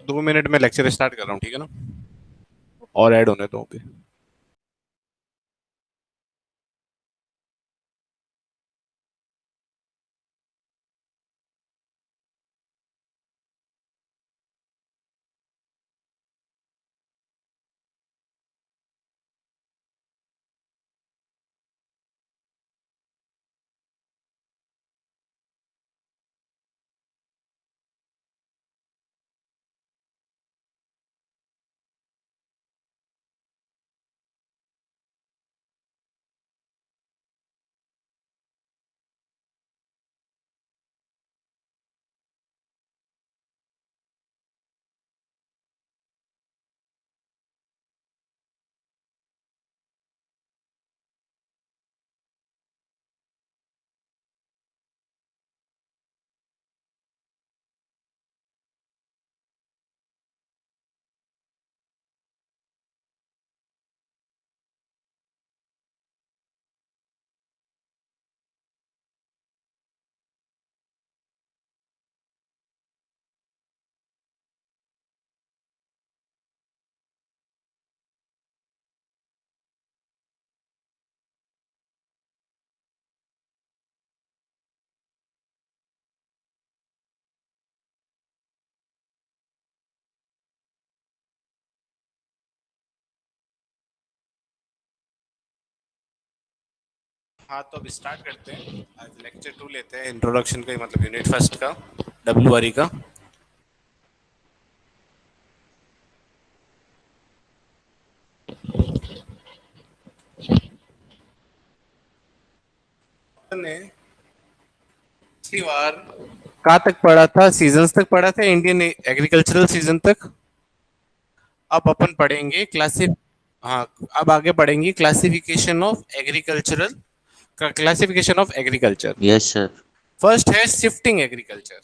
2 minute में lecture start कर रहा हूँ, ठीक है ना? और ऐड होने दो अभी। हाँ, तो अब स्टार्ट करते हैं। आज लेक्चर 2 लेते हैं, इंट्रोडक्शन का, मतलब यूनिट फर्स्ट का, डब्ल्यू आर ई का। ने पिछली बार कहाँ तक पढ़ा था? सीजन्स तक पढ़ा था, इंडियन एग्रीकल्चरल सीजन तक। अब अपन पढ़ेंगे क्लासिफ हाँ, अब आगे पढ़ेंगे क्लासिफिकेशन ऑफ एग्रीकल्चरल का, classification of agriculture. Yes sir. First है शिफ्टिंग एग्रीकल्चर।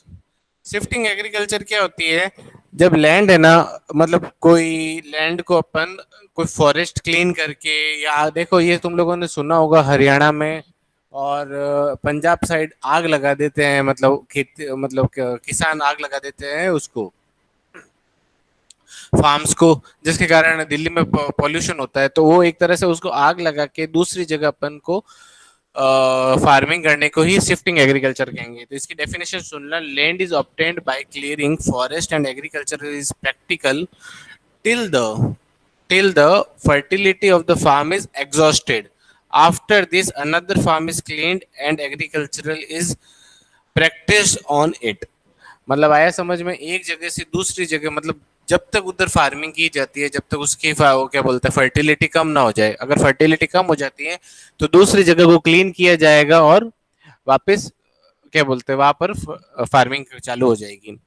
शिफ्टिंग एग्रीकल्चर क्या होती है? जब लैंड है ना, मतलब कोई लैंड को अपन कोई फॉरेस्ट क्लीन करके, या देखो ये तुम लोगों ने सुना होगा हरियाणा में और पंजाब साइड आग लगा देते हैं, मतलब खेत, मतलब किसान आग लगा देते हैं उसको, फार्म्स को, जिसके कारण दिल्ली में पॉल्यूशन होता है। तो वो एक तरह से उसको आग लगा के दूसरी जगह अपन को फार्मिंग करने को ही शिफ्टिंग एग्रीकल्चर कहेंगे। तो इसकी डेफिनेशन सुनना: land is obtained by clearing forest and agriculture is practical till the till the fertility of the farm is exhausted. After this, another farm is cleaned and agricultural is practiced on it. मतलब आया समझ में? एक जगह से दूसरी जगह, मतलब जब तक उधर फार्मिंग की जाती है, जब तक उसकी वो क्या बोलते हैं, फर्टिलिटी कम ना हो जाए। अगर फर्टिलिटी कम हो जाती है तो दूसरी जगह को क्लीन किया जाएगा और वापस क्या बोलते हैं, वहां पर फार्मिंग चालू हो जाएगी।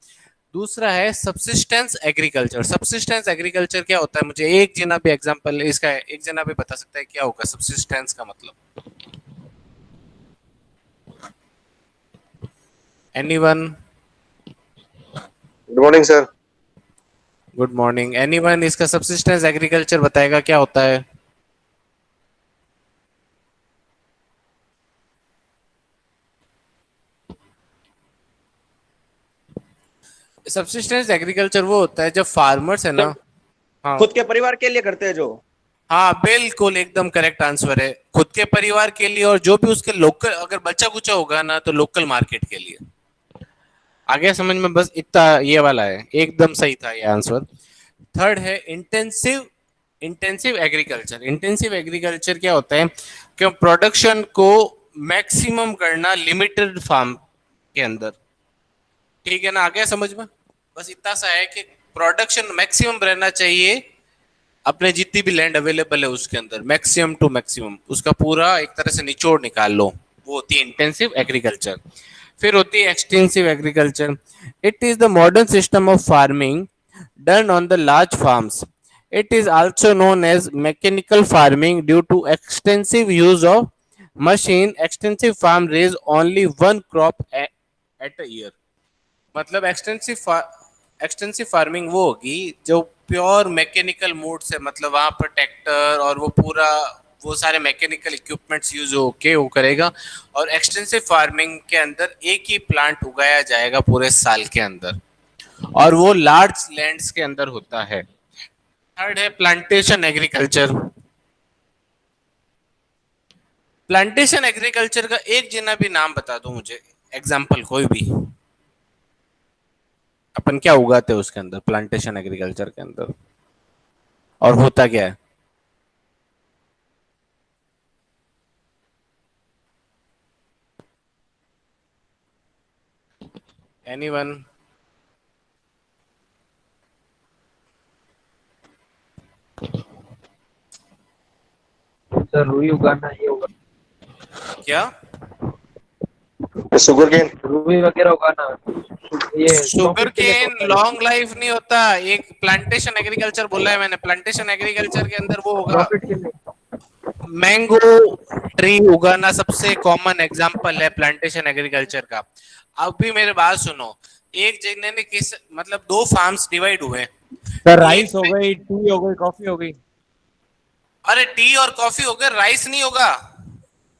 दूसरा है सब्सिस्टेंस एग्रीकल्चर। सब्सिस्टेंस एग्रीकल्चर क्या होता है? मुझे एक जना भी एग्जांपल इसका, एक जना भी बता सकता है क्या होगा सब्सिस्टेंस का मतलब? Anyone? Good morning sir. Good morning. Anyone इसका सब्सिस्टेंस एग्रीकल्चर बताएगा क्या होता है? सब्सिस्टेंस एग्रीकल्चर वो होता है जब फार्मर्स है ना। जब हाँ, खुद के परिवार के लिए करते हैं जो। हाँ बिल्कुल एकदम करेक्ट आंसर है। खुद के परिवार के लिए, और जो भी उसके लोकल, अगर बचा कुचा होगा ना तो लोकल मार्केट के लिए। आगे समझ में? बस इतना ये वाला है, एकदम सही था ये आंसर। थर्ड है intensive intensive agriculture. Intensive agriculture क्या होता है? कि प्रोडक्शन को मैक्सिमम करना लिमिटेड फार्म के अंदर। ठीक है ना? आ गया समझ में? बस इतना सा है कि प्रोडक्शन मैक्सिमम रहना चाहिए, अपने जितनी भी लैंड अवेलेबल है उसके अंदर मैक्सिमम टू मैक्सिमम उसका पूरा एक तरह से निचोड़ निकाल लो। वो होती है इंटेंसिव एग्रीकल्चर। फिर होती है extensive agriculture. It is the modern system of farming done on the large farms. It is also known as mechanical farming due to extensive use of machine. Extensive farm raise only one crop at a year. मतलब extensive farming वो होगी जो pure mechanical mode से, मतलब वहां पर tractor और वो पूरा वो सारे मैकेनिकल इक्विपमेंट्स यूज होके वो करेगा। और एक्सटेंसिव फार्मिंग के अंदर एक ही प्लांट उगाया जाएगा पूरे साल के अंदर। और वो लार्ज लैंड्स के अंदर होता है। थर्ड है प्लांटेशन एग्रीकल्चर। प्लांटेशन एग्रीकल्चर का एक जना भी नाम बता दो मुझे, एग्जाम्पल कोई भी। अपन क्या उगाते हैं उसके अंदर, प्लांटेशन एग्रीकल्चर के अंदर, और होता क्या है? एनीवन? सर रुई उगाना ये होगा। क्या? Sugar cane. रुई वगैरह उगाना, ये शुगर प्रॉफिट के लिए तो केन होता है। लॉन्ग लाइफ नहीं होता। एक प्लांटेशन एग्रीकल्चर बोला है मैंने, प्लांटेशन एग्रीकल्चर के अंदर वो होगा। प्रॉफिट के लिए। मैंगो ट्री उगाना सबसे कॉमन एग्जांपल है प्लांटेशन एग्रीकल्चर का। अब भी मेरे बात सुनो, एक जगह ने किस मतलब दो फार्म्स डिवाइड हुए। सर राइस एक हो पे, गई, टी हो गई, कॉफी हो गई। अरे टी और कॉफी हो गए, राइस नहीं होगा।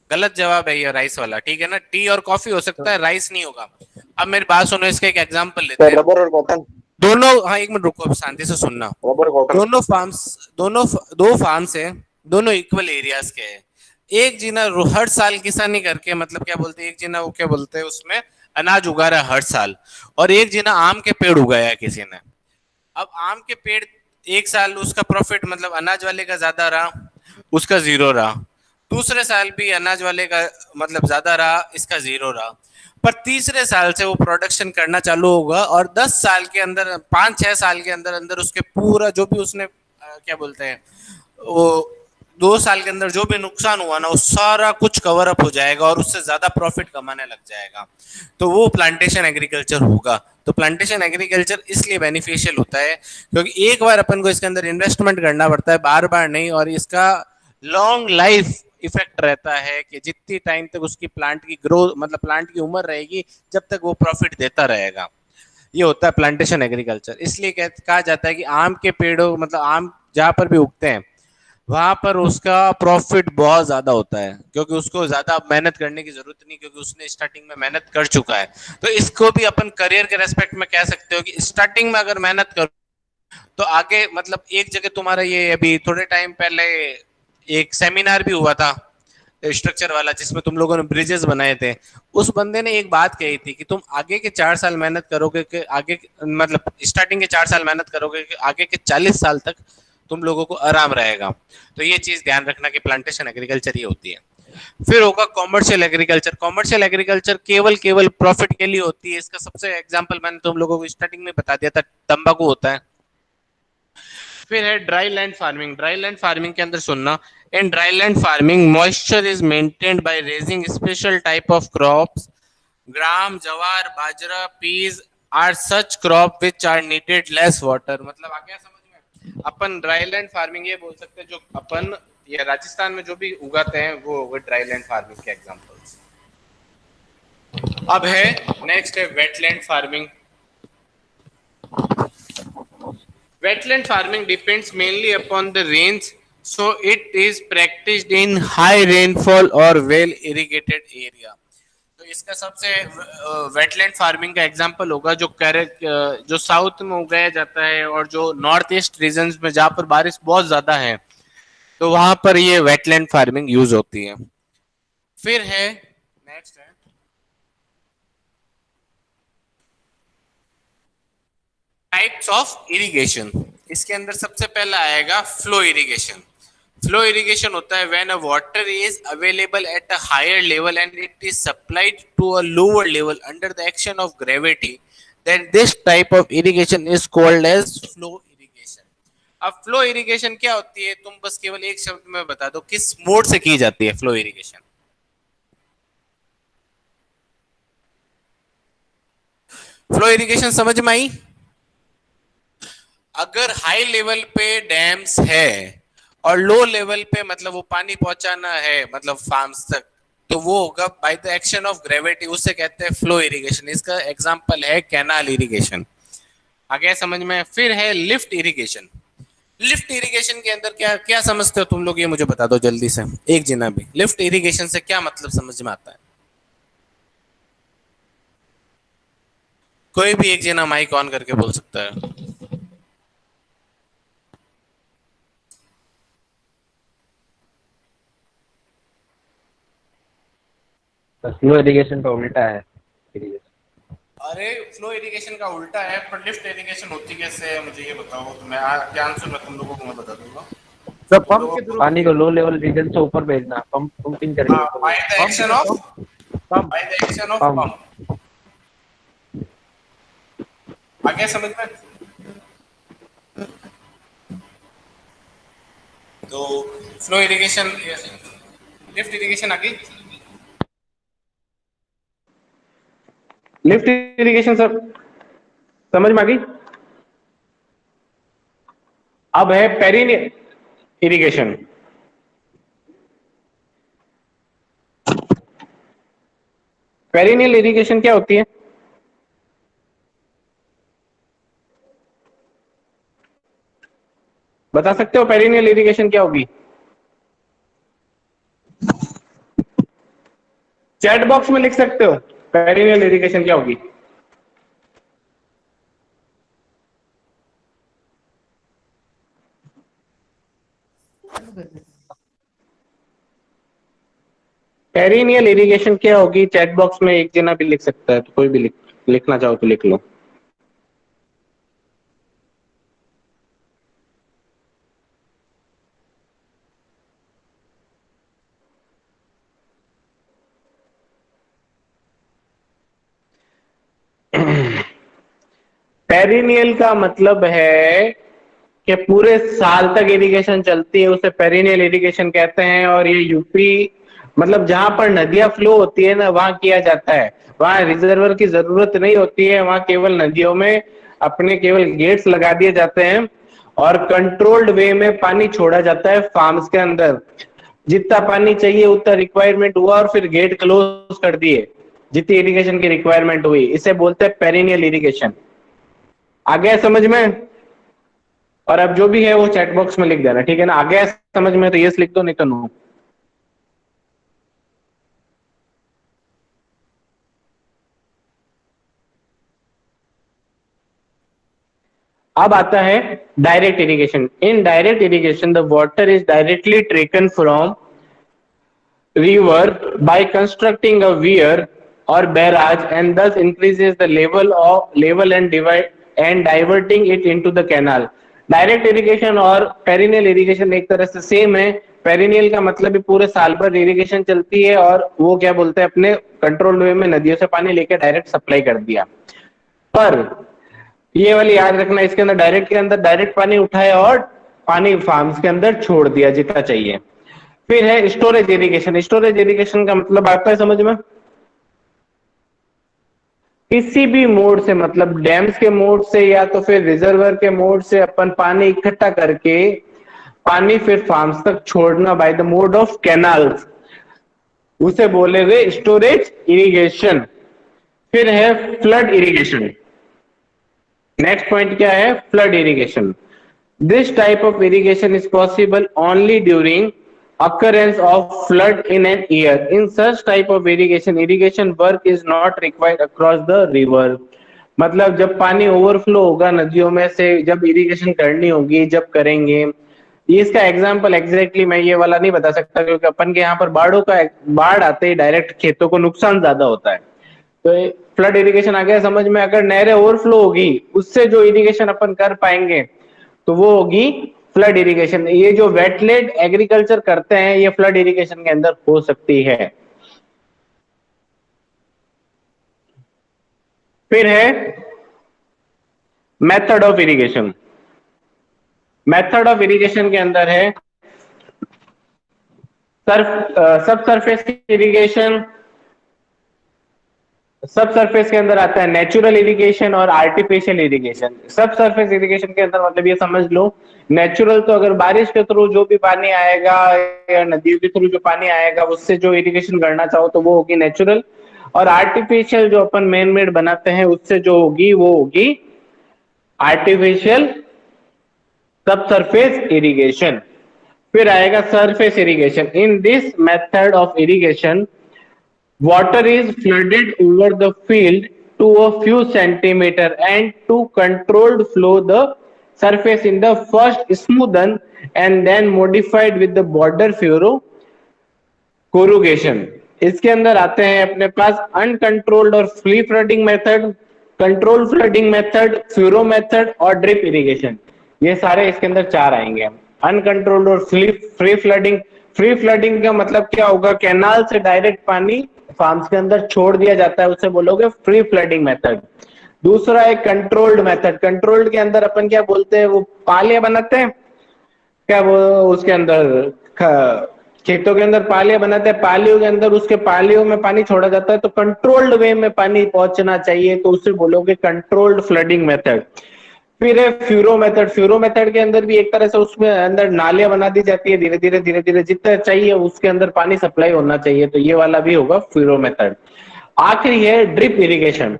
गलत जवाब है ये राइस वाला, ठीक है ना? टी और कॉफी हो सकता है, राइस नहीं होगा। अब मेरी बात सुनो, इसका एक एग्जांपल लेते सर हैं। रबर और कॉटन। दोनों, हाँ एक मिनट रुको, अब शांति से सुनना। Rubber cotton. दो फार्म्स है, दोनों इक्वल एरियाज के हैं। एक जिना हर साल किसानी करके, मतलब क्या बोलते हैं, एक जिना वो क्या बोलते हैं उसमें, अनाज उगा रहा है हर साल। और एक जिना आम के पेड़ उगाया है किसी ने। अब आम के पेड़, एक साल उसका प्रॉफिट मतलब अनाज वाले का ज्यादा रहा, उसका जीरो रहा। दूसरे साल भी अनाज वाले का मतलब ज्यादा रहा, इसका जीरो रहा। पर तीसरे साल से वो प्रोडक्शन करना चालू होगा, और 10 साल के अंदर, 5-6 साल के अंदर अंदर उसके पूरा जो भी उसने क्या बोलते हैं वो 2 साल के अंदर जो भी नुकसान हुआ ना, वो सारा कुछ कवर अप हो जाएगा और उससे ज्यादा प्रॉफिट कमाने लग जाएगा। तो वो प्लांटेशन एग्रीकल्चर होगा। तो प्लांटेशन एग्रीकल्चर इसलिए बेनिफिशियल होता है क्योंकि एक बार अपन को इसके अंदर इन्वेस्टमेंट करना पड़ता है, बार बार नहीं, और इसका लॉन्ग लाइफ इफेक्ट रहता है कि जितनी टाइम तक उसकी प्लांट की ग्रोथ मतलब प्लांट की उम्र रहेगी, जब तक वो प्रॉफिट देता रहेगा। ये होता है प्लांटेशन एग्रीकल्चर। इसलिए कहा जाता है कि आम के पेड़ों मतलब आम जहां पर भी उगते हैं वहां पर उसका प्रॉफिट बहुत ज्यादा होता है, क्योंकि उसको ज्यादा मेहनत करने की जरूरत नहीं, क्योंकि उसने स्टार्टिंग में मेहनत कर चुका है। तो इसको भी अपन करियर के रेस्पेक्ट में कह सकते हो कि स्टार्टिंग में अगर मेहनत करो तो आगे मतलब एक जगह तुम्हारा, ये अभी थोड़े टाइम पहले एक सेमिनार भी हुआ था स्ट्रक्चर वाला, जिसमें तुम लोगों ने ब्रिजेस बनाए थे। उस बंदे ने एक बात कही थी कि तुम आगे के 4 साल मेहनत करोगे कि आगे मतलब स्टार्टिंग के 4 साल मेहनत करोगे कि आगे के 40 साल तक तुम लोगों को आराम रहेगा। तो ये चीज ध्यान रखना कि प्लांटेशन एग्रीकल्चर ये होती है। फिर होगा कॉमर्शियल एग्रीकल्चर। कॉमर्शियल एग्रीकल्चर केवल केवल प्रॉफिट के लिए होती है। इसका सबसे एग्जांपल मैंने तुम लोगों को स्टार्टिंग में बता दिया था, तंबाकू होता है। फिर है dry land farming. Dry land farming के अंदर सुनना, in dry land farming moisture is maintained by raising special type of crops. Gram, jowar, bajra, peas are such crop which are needed less water. मतलब आ गया समझ में? अपन ड्राई लैंड फार्मिंग ये बोल सकते हैं, जो अपन ये राजस्थान में जो भी उगाते हैं वो ड्राई लैंड फार्मिंग के एग्जांपल्स। अब है नेक्स्ट है wetland farming. Wetland farming depends mainly upon the rains, so it is practiced in high rainfall or well irrigated area. तो इसका सबसे वेटलैंड फार्मिंग का एग्जांपल होगा जो जो साउथ में उगाया जाता है और जो नॉर्थ ईस्ट रीजन में जहाँ पर बारिश बहुत ज्यादा है, तो वहां पर ये वेटलैंड फार्मिंग यूज होती है। फिर है नेक्स्ट है टाइप्स ऑफ इरिगेशन। इसके अंदर सबसे पहला आएगा फ्लो इरिगेशन। फ्लो इरिगेशन होता है when a water is available at a higher level and it is supplied to a lower level under the action of gravity, then this type of irrigation is called as flow irrigation. अब flow irrigation क्या होती है, तुम बस केवल एक शब्द में बता दो किस मोड से की जाती है फ्लो इरिगेशन। फ्लो इरिगेशन समझ में आई? अगर हाई लेवल पे डैम्स है और लो लेवल पे मतलब वो पानी पहुंचाना है मतलब फार्म्स तक, तो वो होगा by the action of gravity, उससे कहते हैं फ्लो इरिगेशन। इसका एग्जांपल है कैनाल इरिगेशन। आगे समझ में? फिर है लिफ्ट इरिगेशन। लिफ्ट इरिगेशन के अंदर क्या क्या समझते हो तुम लोग, ये मुझे बता दो जल्दी से, एक जिना भी। लिफ्ट इरिगेशन से क्या मतलब समझ में आता है? कोई भी एक जना माइक ऑन करके बोल सकता है। स्लो इरिगेशन का उल्टा है irrigation। अरे फ्लो इरिगेशन का उल्टा है, पर लिफ्ट इरिगेशन होती कैसे है मुझे ये बताओ, तो मैं ज्ञान से मैं तुम लोगों को मैं बता दूंगा। सर तुम पंप लोगों के को थ्रू पानी को लो लेवल रीजन से ऊपर भेजना, पंपिंग करनी ऊपर बाय द पंप एक्शन से of pump by the action of pump. Pump. आगे समझ में? तो फ्लो इरिगेशन, लिफ्ट इरिगेशन आगे। लिफ्ट इरिगेशन सर समझ में आ गई। अब है पेरिनियल इरिगेशन। पेरिनियल इरिगेशन क्या होती है? बता सकते हो पेरिनियल इरिगेशन क्या होगी? चैट बॉक्स में लिख सकते हो पेरिनियल इरिगेशन क्या होगी। पेरिनियल इरिगेशन क्या होगी चैट बॉक्स में एक जना भी लिख सकता है, तो कोई भी लिखना चाहो तो लिख लो। पेरिनियल का मतलब है कि पूरे साल तक इरिगेशन चलती है, उसे पेरिनियल इरिगेशन कहते हैं। और ये यूपी मतलब जहां पर नदियां फ्लो होती है ना वहां किया जाता है। वहां रिजर्वर की जरूरत नहीं होती है, वहां केवल नदियों में अपने केवल गेट्स लगा दिए जाते हैं और कंट्रोल्ड वे में पानी छोड़ा जाता है फार्म्स के अंदर। जितना पानी चाहिए उतना रिक्वायरमेंट हुआ और फिर गेट क्लोज कर दिए, जितनी इरिगेशन की रिक्वायरमेंट हुई। इसे बोलते हैं पेरिनियल इरिगेशन। आ गया समझ में? और अब जो भी है वो चैट बॉक्स में लिख देना, ठीक है ना? आ गया समझ में तो यस लिख दो, नहीं तो नो। अब आता है direct irrigation. In direct irrigation the water is directly taken from river by constructing a weir or barrage and thus increases the level and divide and diverting it into the canal। Direct irrigation और perennial irrigation एक तरह से same है। Perennial का मतलब भी पूरे साल भर इरिगेशन चलती है और वो क्या बोलते हैं अपने कंट्रोल वे में नदियों से पानी लेके डायरेक्ट सप्लाई कर दिया। पर ये वाली याद रखना, इसके अंदर डायरेक्ट के अंदर डायरेक्ट पानी उठाया और पानी फार्म्स के अंदर छोड़ दिया जितना चाहिए। फिर है स्टोरेज इरिगेशन। स्टोरेज इरिगेशन का मतलब आता है समझ में? किसी भी मोड से, मतलब डैम्स के मोड से या तो फिर रिजर्वर के मोड से अपन पानी इकट्ठा करके पानी फिर फार्म्स तक छोड़ना by the mode of canals, उसे बोलेंगे स्टोरेज इरिगेशन। फिर है फ्लड इरिगेशन। नेक्स्ट पॉइंट क्या है? Flood irrigation. This type of irrigation is possible only during occurrence of flood in an year. In such type of irrigation, irrigation work is not required across the river। मतलब जब पानी overflow होगा नदियों में से, जब इरिगेशन करनी होगी, जब करेंगे। ये इसका एग्जांपल एग्जैक्टली मैं ये वाला नहीं बता सकता क्योंकि अपन के यहाँ पर बाढ़ आते ही डायरेक्ट खेतों को नुकसान ज्यादा होता है। तो फ्लड इरिगेशन आ गया समझ में? अगर नहरें ओवरफ्लो होगी उससे जो इरिगेशन अपन कर पाएंगे तो वो होगी फ्लड इरिगेशन। ये जो वेटलैंड एग्रीकल्चर करते हैं ये फ्लड इरिगेशन के अंदर हो सकती है। फिर है method of irrigation. Method of irrigation के अंदर है सब सरफेस इरिगेशन। सब सरफेस के अंदर आता है नेचुरल इरिगेशन और आर्टिफिशियल इरिगेशन। सब सरफेस इरिगेशन के अंदर मतलब ये समझ लो, नेचुरल तो अगर बारिश के थ्रू जो भी पानी आएगा या नदियों के थ्रू जो पानी आएगा उससे जो इरिगेशन करना चाहो तो वो होगी नेचुरल। और आर्टिफिशियल जो अपन मैन मेड बनाते हैं उससे जो होगी वो होगी आर्टिफिशियल सब सरफेस इरिगेशन। फिर आएगा surface irrigation. In this method of irrigation water is flooded over the field to a few centimeter and to controlled flow the surface in the first smoothen and then modified with the border furrow corrugation. इसके अंदर आते हैं अपने पास uncontrolled और free flooding method, control flooding method, furrow method और drip irrigation. ये सारे इसके अंदर चार आएंगे। अनकंट्रोल्ड और फ्री फ्लडिंग, फ्री फ्लडिंग का मतलब क्या होगा, कैनाल से डायरेक्ट पानी फार्म्स के अंदर छोड़ दिया जाता है, उसे बोलोगे फ्री फ्लडिंग मेथड। दूसरा है कंट्रोल्ड मेथड, कंट्रोल्ड के अंदर अपन क्या बोलते हैं, वो पालियां बनाते हैं, क्या वो उसके अंदर खेतों के अंदर पालियां बनाते हैं, पालियों के अंदर उसके पालियों में पानी छोड़ा जाता है, तो कंट्रोल्ड वे में पानी पहुंचना चाहिए, तो उसे बोलोगे कंट्रोल्ड फ्लडिंग मेथड। फिर है फ्यूरो मेथड, फ्यूरो मेथड के अंदर भी एक तरह से उसमें अंदर नालियां बना दी जाती है, धीरे धीरे धीरे धीरे जितना चाहिए उसके अंदर पानी सप्लाई होना चाहिए, तो ये वाला भी होगा फ्यूरो मेथड। आखिरी है ड्रिप इरिगेशन।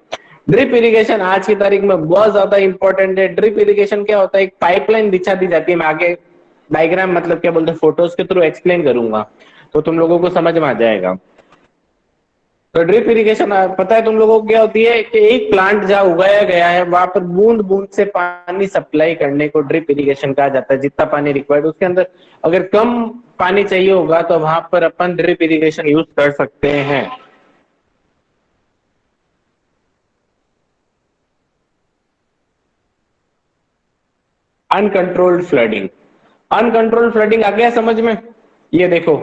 ड्रिप इरिगेशन आज की तारीख में बहुत ज्यादा इंपॉर्टेंट है। ड्रिप इरिगेशन क्या होता है, एक पाइपलाइन बिछा दी जाती है, मैं आगे डायग्राम मतलब क्या बोलते हैं फोटोज के थ्रू एक्सप्लेन करूंगा तो तुम लोगों को समझ में आ जाएगा। तो ड्रिप इरिगेशन पता है तुम लोगों को क्या होती है कि एक प्लांट जहाँ उगाया गया है वहां पर बूंद बूंद से पानी सप्लाई करने को ड्रिप इरिगेशन कहा जाता है। जितना पानी रिक्वायर्ड उसके अंदर अगर कम पानी चाहिए होगा तो वहां पर अपन ड्रिप इरिगेशन यूज कर सकते हैं। अनकंट्रोल्ड फ्लडिंग, अनकंट्रोल्ड फ्लडिंग आ गया समझ में। ये देखो,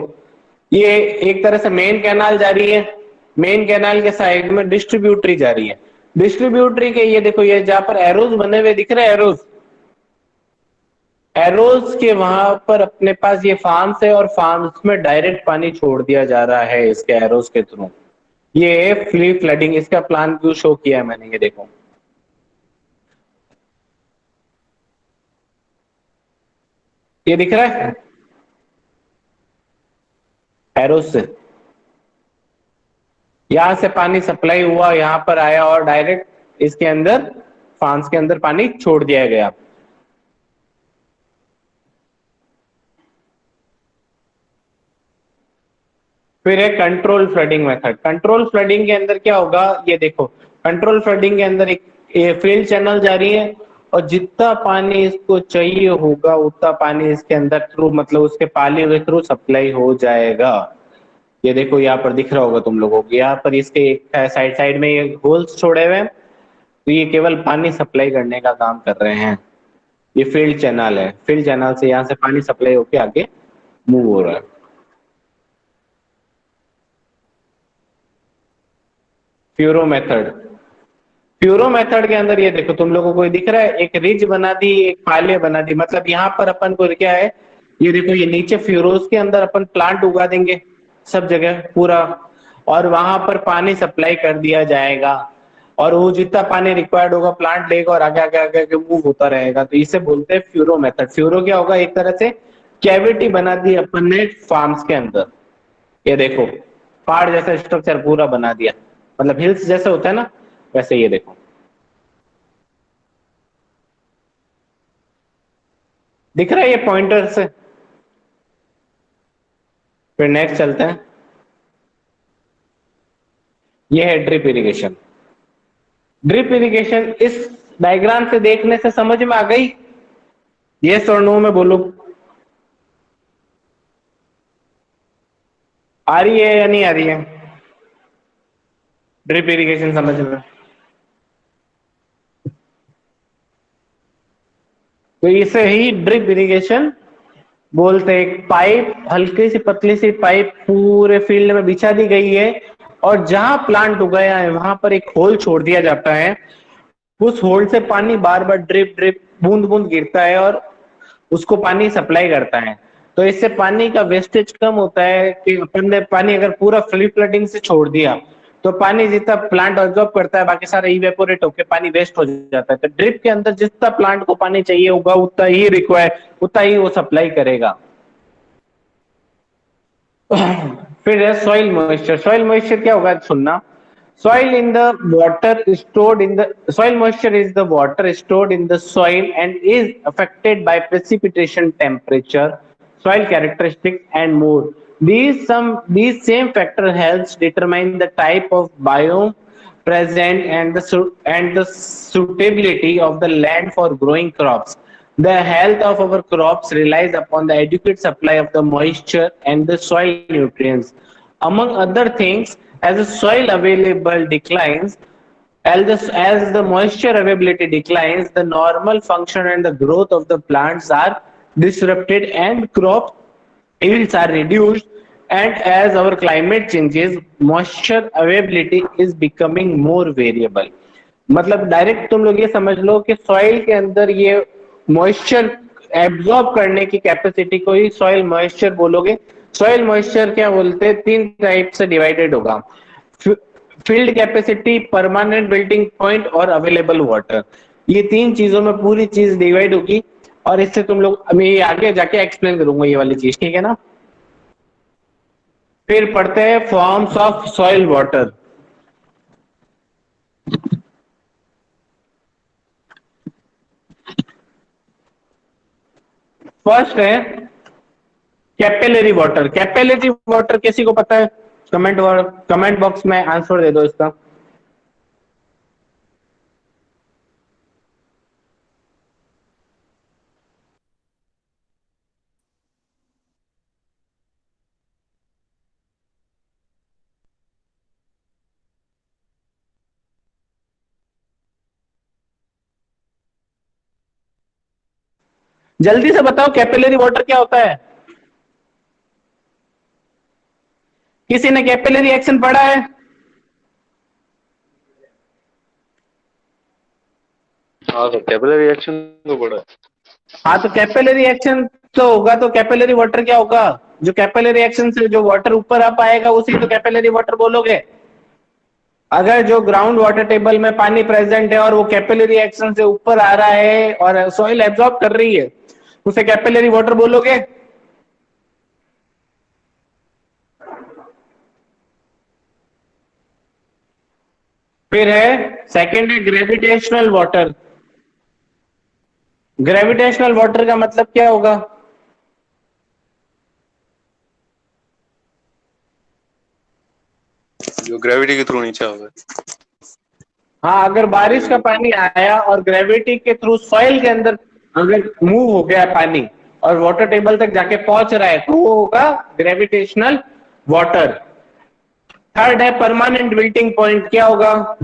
ये एक तरह से मेन कैनाल जा रही है, मेन कैनाल के साइड में डिस्ट्रीब्यूटरी जा रही है, डिस्ट्रीब्यूटरी के ये देखो, ये जहां पर एरोज बने हुए दिख रहे हैं, एरोज, एरोज के वहां पर अपने पास ये फार्म्स है और फार्म्स में डायरेक्ट पानी छोड़ दिया जा रहा है इसके एरोज के थ्रू। ये फ्री फ्लडिंग, इसका प्लान व्यू शो किया है मैंने, ये देखो, ये दिख रहा है एरोस से, यहां से पानी सप्लाई हुआ, यहां पर आया और डायरेक्ट इसके अंदर फार्म्स के अंदर पानी छोड़ दिया गया। फिर है control flooding method. Control flooding के अंदर क्या होगा, ये देखो, कंट्रोल फ्लडिंग के अंदर एक फील्ड चैनल जा रही है और जितना पानी इसको चाहिए होगा उतना पानी इसके अंदर थ्रू मतलब उसके पाली के थ्रू सप्लाई हो जाएगा। ये देखो यहाँ पर दिख रहा होगा तुम लोगों को, यहाँ पर इसके साइड साइड में ये होल्स छोड़े हुए हैं, तो ये केवल पानी सप्लाई करने का काम कर रहे हैं। ये फील्ड चैनल है, फील्ड चैनल से यहाँ से पानी सप्लाई होके आगे मूव हो रहा है। फ्यूरो मेथड, फ्यूरो मेथड के अंदर ये देखो तुम लोगों को दिख रहा है, एक रिज बना दी, एक पाले बना दी, मतलब यहाँ पर अपन को क्या है, ये देखो, ये नीचे फ्यूरोस के अंदर अपन प्लांट उगा देंगे सब जगह पूरा, और वहां पर पानी सप्लाई कर दिया जाएगा और वो जितना पानी रिक्वायर्ड होगा प्लांट लेगा और आगे आगे आगे आगे मूव होता रहेगा, तो इसे बोलते हैं फ्यूरो मेथड। फ्यूरो क्या होगा, एक तरह से कैविटी बना दी अपन ने फार्म्स के अंदर, ये देखो पहाड़ जैसा स्ट्रक्चर पूरा बना दिया, मतलब हिल्स जैसे होता है ना वैसे, ये देखो दिख रहा है ये पॉइंटर से। फिर नेक्स्ट चलते हैं, ये है ड्रिप इरिगेशन। ड्रिप इरिगेशन इस डायग्राम से देखने से समझ में आ गई, यस और नो में बोलो, आ रही है या नहीं आ रही है ड्रिप इरिगेशन समझ में? तो इसे ही ड्रिप इरिगेशन बोलते हैं। एक पाइप, हल्की सी पतली सी पाइप पूरे फील्ड में बिछा दी गई है और जहां प्लांट उगाया है वहां पर एक होल छोड़ दिया जाता है, उस होल से पानी बार बार ड्रिप ड्रिप बूंद बूंद गिरता है और उसको पानी सप्लाई करता है। तो इससे पानी का वेस्टेज कम होता है कि अपन ने पानी अगर पूरा फ्री फ्लडिंग से छोड़ दिया तो पानी जितना प्लांट ऑब्जॉर्ब करता है बाकी सारा इवेपोरेट होकर पानी वेस्ट हो जाता है। तो ड्रिप के अंदर जितना प्लांट को पानी चाहिए होगा उतना ही रिक्वायर, उतना ही वो सप्लाई करेगा। फिर है सॉइल मॉइस्चर। सॉइल मॉइस्चर क्या होगा सुनना, soil in the water stored in the soil moisture is the water stored in the soil and is affected by precipitation, temperature, soil characteristics and more. These same factor helps determine the type of biome present and the suitability of the land for growing crops. The health of our crops relies upon the adequate supply of the moisture and the soil nutrients. Among other things, as the soil available declines, as the moisture availability declines, the normal function and the growth of the plants are disrupted and crop yields are reduced. And as our climate changes, moisture availability is becoming more variable. मतलब direct तुम लोग ये समझ लो कि soil के अंदर ये moisture absorb करने की कैपेसिटी को ही सॉइल मॉइस्चर बोलोगे. सॉइल मॉइस्चर क्या बोलते हैं, तीन टाइप से डिवाइडेड होगा. Field capacity, permanent building point और अवेलेबल वाटर. ये तीन चीजों में पूरी चीज डिवाइड होगी और इससे तुम लोग मैं ये आगे जाके एक्सप्लेन करूंगा ये वाली चीज, ठीक है ना. फिर पढ़ते हैं forms of soil water. First है कैपिलरी वाटर. कैपिलरी वाटर किसी को पता है? कमेंट बॉक्स में आंसर दे दो इसका. जल्दी से बताओ कैपिलरी वाटर क्या होता है. किसी ने कैपिलरी एक्शन पढ़ा है? हाँ तो कैपिलरी एक्शन तो पड़ा है. हाँ तो कैपिलरी एक्शन तो होगा, तो कैपिलरी वाटर क्या होगा? जो कैपिलरी एक्शन से जो वाटर ऊपर आ पाएगा उसी तो कैपिलरी वाटर बोलोगे. अगर जो ग्राउंड वाटर टेबल में पानी प्रेजेंट है और वो कैपिलरी एक्शन से ऊपर आ रहा है और सॉइल एब्जॉर्ब कर रही है, उसे कैपिलरी वाटर बोलोगे. फिर है सेकेंड है ग्रेविटेशनल वाटर. ग्रेविटेशनल वाटर का मतलब क्या होगा? जो ग्रेविटी के थ्रू नीचे होगा. हाँ, अगर बारिश का पानी आया और ग्रेविटी के थ्रू सॉइल के अंदर अगर मूव हो गया पानी और वाटर टेबल तक जाके पहुंच रहा है तो वो होगा ग्रेविटेशनल वाटर. थर्ड है परमानेंट विल्टिंग पॉइंट. क्या होगा?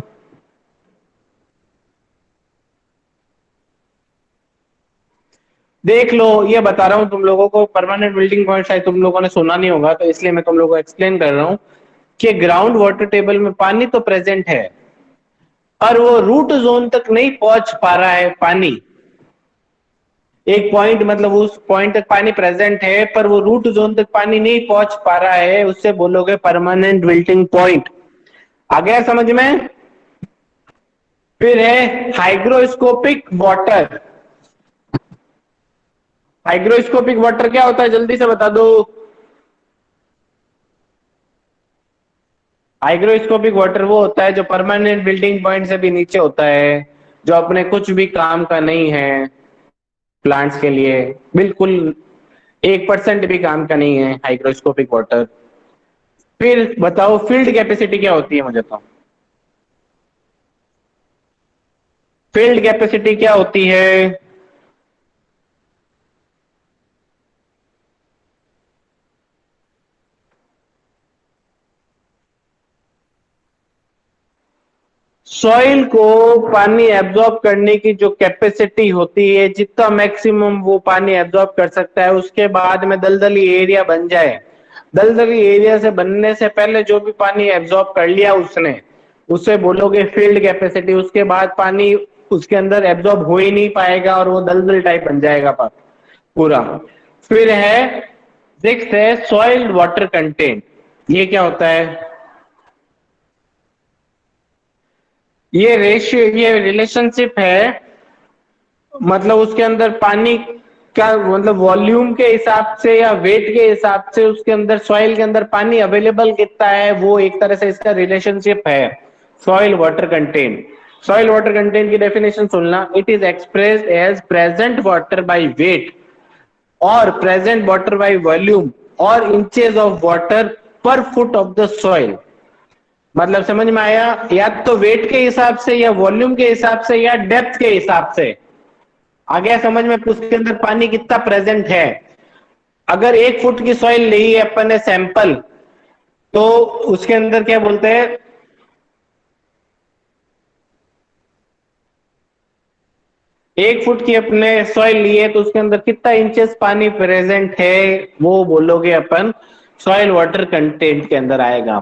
देख लो, ये बता रहा हूं तुम लोगों को. परमानेंट विल्टिंग पॉइंट शायद तुम लोगों ने सुना नहीं होगा, तो इसलिए मैं तुम लोगों को एक्सप्लेन कर रहा हूं कि ग्राउंड वाटर टेबल में पानी तो प्रेजेंट है और वो रूट जोन तक नहीं पहुंच पा रहा है. पानी एक पॉइंट, मतलब उस पॉइंट तक पानी प्रेजेंट है पर वो रूट जोन तक पानी नहीं पहुंच पा रहा है, उससे बोलोगे परमानेंट विल्टिंग पॉइंट. आ गया समझ में? फिर है हाइग्रोस्कोपिक वाटर. हाइग्रोस्कोपिक वाटर क्या होता है, जल्दी से बता दो. हाइग्रोस्कोपिक वाटर वो होता है जो परमानेंट बिल्डिंग पॉइंट से भी नीचे होता है, जो अपने कुछ भी काम का नहीं है प्लांट्स के लिए, बिल्कुल 1% भी काम का नहीं है हाइग्रोस्कोपिक वाटर. फिर बताओ फील्ड कैपेसिटी क्या होती है मुझे तो. फील्ड कैपेसिटी क्या होती है? सॉइल को पानी एब्जॉर्ब करने की जो कैपेसिटी होती है, जितना मैक्सिमम वो पानी एब्जॉर्ब कर सकता है, उसके बाद में दलदली एरिया बन जाए. दलदली एरिया से बनने से पहले जो भी पानी एब्जॉर्ब कर लिया उसने, उसे बोलोगे फील्ड कैपेसिटी. उसके बाद पानी उसके अंदर एब्जॉर्ब हो ही नहीं पाएगा और वो दलदल टाइप बन जाएगा पूरा. फिर है सिक्स्थ है सॉइल वाटर कंटेंट. ये क्या होता है? ये रेशियो, ये रिलेशनशिप है, मतलब उसके अंदर पानी का मतलब वॉल्यूम के हिसाब से या वेट के हिसाब से उसके अंदर सॉइल के अंदर पानी अवेलेबल कितना है, वो एक तरह से इसका रिलेशनशिप है soil water content. Soil water content की डेफिनेशन सुनना. It is expressed as present water by weight or present water by volume or inches of water per foot of the soil. मतलब समझ में आया, या तो वेट के हिसाब से या वॉल्यूम के हिसाब से या डेप्थ के हिसाब से। आ गया समझ में, उसके अंदर पानी कितना प्रेजेंट है। अगर 1 फुट की सॉइल ली है अपन ने सैंपल, तो उसके अंदर क्या बोलते हैं, 1 फुट की अपने सॉइल ली है तो उसके अंदर कितना इंचेस पानी प्रेजेंट है, वो बोलोगे अपन सॉइल वाटर कंटेंट के अंदर आएगा।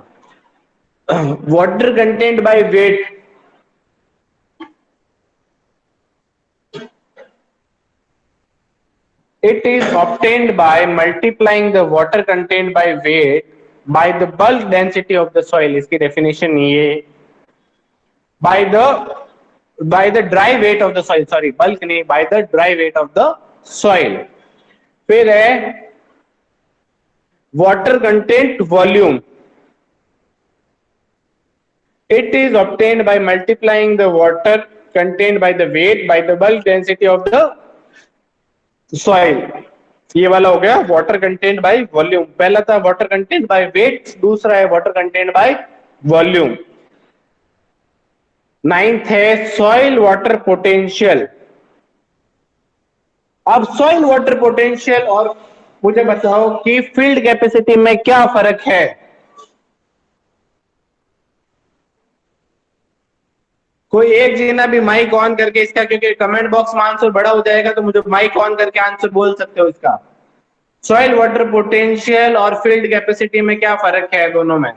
Water content by weight, it is obtained by multiplying the water content by weight by the bulk density of the soil। इसकी डेफिनेशन ये, by the dry weight of the soil, sorry bulk नहीं, by the dry weight of the soil। फिर है water content volume, it is obtained by multiplying the water contained by the weight by the bulk density of the soil। ये वाला हो गया water content by volume. पहला था water content by weight, दूसरा है water content by volume. Ninth है soil water potential. अब सॉइल वाटर पोटेंशियल और मुझे बताओ कि फील्ड कैपेसिटी में क्या फर्क है। कोई एक जना भी माइक ऑन करके इसका, क्योंकि कमेंट बॉक्स में आंसर बड़ा हो जाएगा तो मुझे माइक ऑन करके आंसर बोल सकते हो इसका। सॉइल वाटर पोटेंशियल और फील्ड कैपेसिटी में क्या फर्क है दोनों में।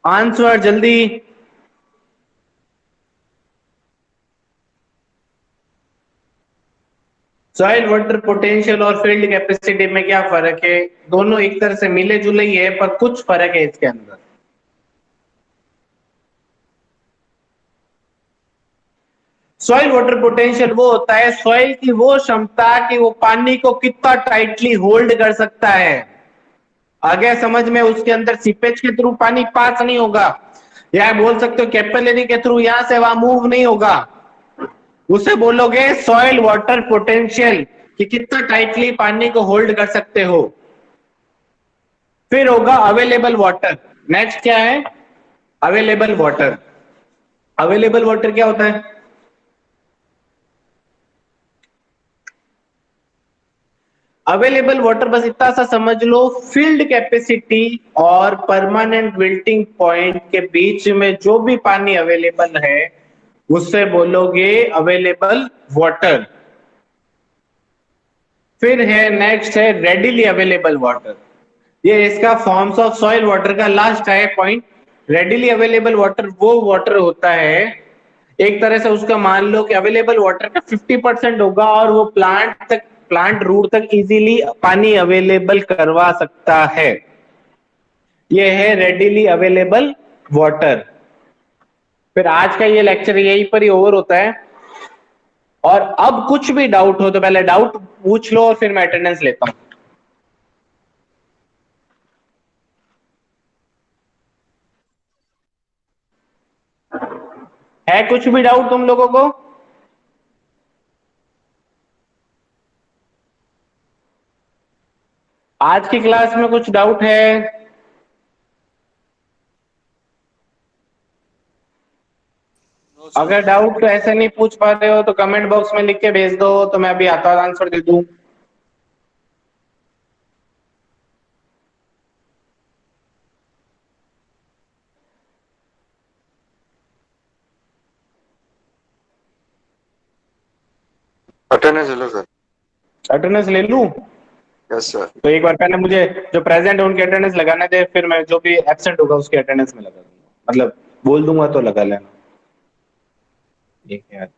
आंसर जल्दी। सॉइल वाटर पोटेंशियल और फील्ड कैपेसिटी में क्या फर्क है। दोनों एक तरह से मिले जुले ही है पर कुछ फर्क है इसके अंदर। सॉइल वाटर पोटेंशियल वो होता है सॉइल की वो क्षमता कि वो पानी को कितना टाइटली होल्ड कर सकता है। आगे समझ में, उसके अंदर सीपेज के थ्रू पानी पास नहीं होगा, या बोल सकते हो कैपिलरी के थ्रू यहां से वहां मूव नहीं होगा। उसे बोलोगे सॉइल वाटर पोटेंशियल कि कितना टाइटली पानी को होल्ड कर सकते हो। फिर होगा अवेलेबल वाटर। नेक्स्ट क्या है, अवेलेबल वाटर। अवेलेबल वाटर क्या होता है। अवेलेबल वाटर बस इतना सा समझ लो, फील्ड कैपेसिटी और परमानेंट विल्टिंग पॉइंट के बीच में जो भी पानी अवेलेबल है उससे बोलोगे अवेलेबल वाटर। फिर है नेक्स्ट है रेडिली अवेलेबल वाटर। ये इसका फॉर्म्स ऑफ सॉइल वाटर का लास्ट है पॉइंट। रेडिली अवेलेबल वाटर वो वाटर होता है, एक तरह से उसका मान लो कि अवेलेबल वाटर का 50% होगा और वो प्लांट रूट तक इजीली पानी अवेलेबल करवा सकता है। ये है रेडिली अवेलेबल वाटर। फिर आज का ये लेक्चर यहीं पर ही ओवर होता है। और अब कुछ भी डाउट हो तो पहले डाउट पूछ लो और फिर मैं अटेंडेंस लेता हूं। है कुछ भी डाउट तुम लोगों को। आज की क्लास में कुछ डाउट है। अगर डाउट तो ऐसे नहीं पूछ पा रहे हो तो कमेंट बॉक्स में लिख के भेज दो, तो मैं अभी आता आंसर दे दूं। अटेंडेंस लो सर। अटेंडेंस ले लूं। Yes sir. तो एक बार पहले मुझे जो प्रेजेंट है उनकी अटेंडेंस लगाने दे, फिर मैं जो भी एब्सेंट होगा उसकी अटेंडेंस में लगा दूंगा, मतलब बोल दूंगा तो लगा लेना। ठीक है।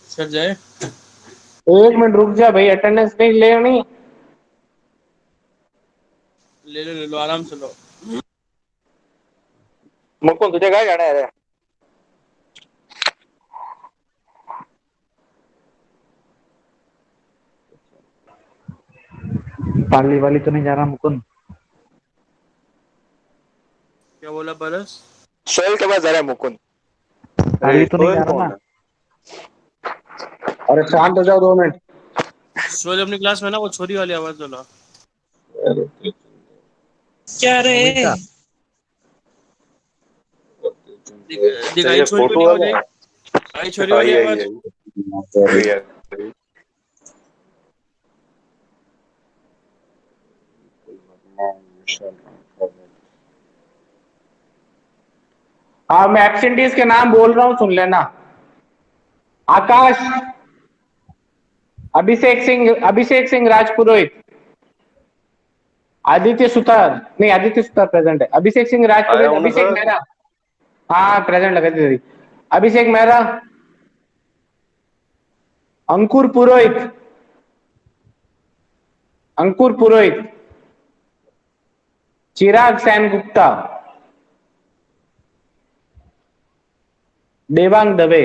सर जाए। एक मिनट रुक जा भाई, अटेंडेंस नहीं लेनी। ले लो आराम से लो। मुकुंद तुझे काय जाना है रे? पाली वाली तो नहीं जा रहा मुकुंद? क्या बोला परस? सोहेल के पास जा रहा है मुकुंद। पाली तो नहीं जा सोहेल रहा कौन ना? है? अरे शांत हो जाओ 2 मिनट। सोच अपनी क्लास में ना वो छोरी वाली आवाज बोला। क्या रे? मोनिका, दिखाई छोरी वाली आवाज आई। आई छोरी वाली आई आवाज। आई आई। हाँ मैं एब्सेंटीज के नाम बोल रहा हूँ, सुन लेना। आकाश, अभिषेक सिंह राजपुरोहित, आदित्य सुतार, नहीं आदित्य सुतार प्रेजेंट है। अभिषेक सिंह आया राजपुरोहित, हूँ ना अभिषेक सर। मेहरा, हाँ प्रेजेंट लगा दी। अभिषेक मेहरा, अंकुर पुरोहित, चिराग Sen Gupta, Devang Dave,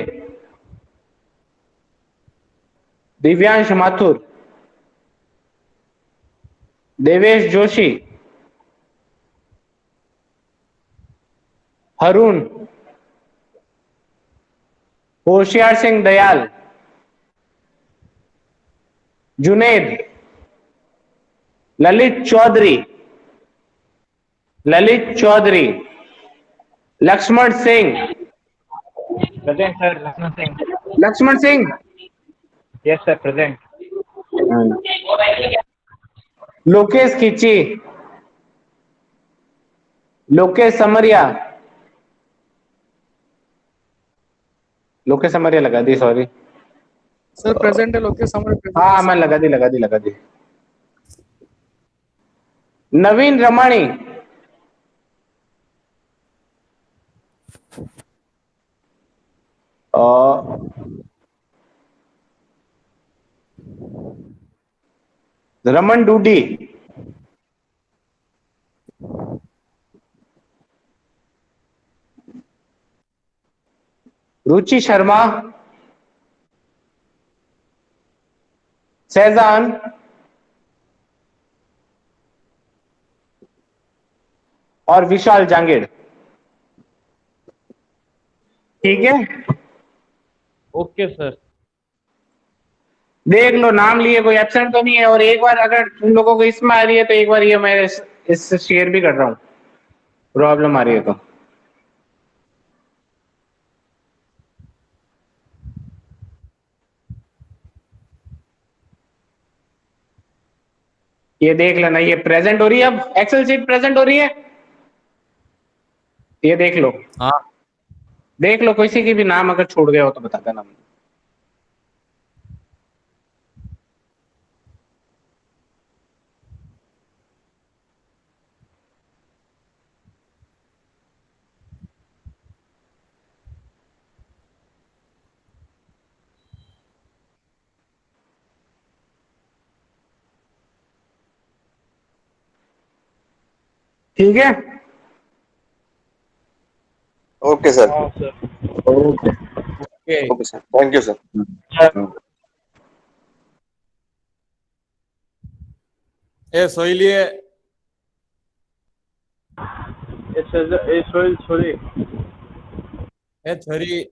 Divyansh Mathur, Devesh Joshi, Harun, Hoshiyar Singh Dayal, Junaid, Lalit Chaudhary, Laxman Singh, present sir. Laxman Singh. Laxman Singh, yes sir, present. Lokesh Khichi, Lokesh Samariya, लगा दी, सॉरी। सर प्रेजेंट है, लोकेश हमारे प्रेजेंट है हाँ मैं सर। लगा दी। नवीन रमाणी, रमन डूडी, रुचि शर्मा, सहजान, और विशाल जांगेड़। ठीक है, ओके सर। देख लो नाम लिए कोई एब्सेंट तो नहीं है। और एक बार अगर तुम लोगों को इसमें आ रही है तो एक बार ये मैं इससे शेयर भी कर रहा हूँ, प्रॉब्लम आ रही है तो। ये देख लेना, ये प्रेजेंट हो रही है, अब एक्सेल शीट प्रेजेंट हो रही है, ये देख लो। हाँ देख लो, किसी की भी नाम अगर छोड़ गया हो तो बता देना। ठीक है, okay sir. Okay. Okay. Okay sir, thank you sir. ए सोइलिए, ए सोइल छोरी, ए छोरी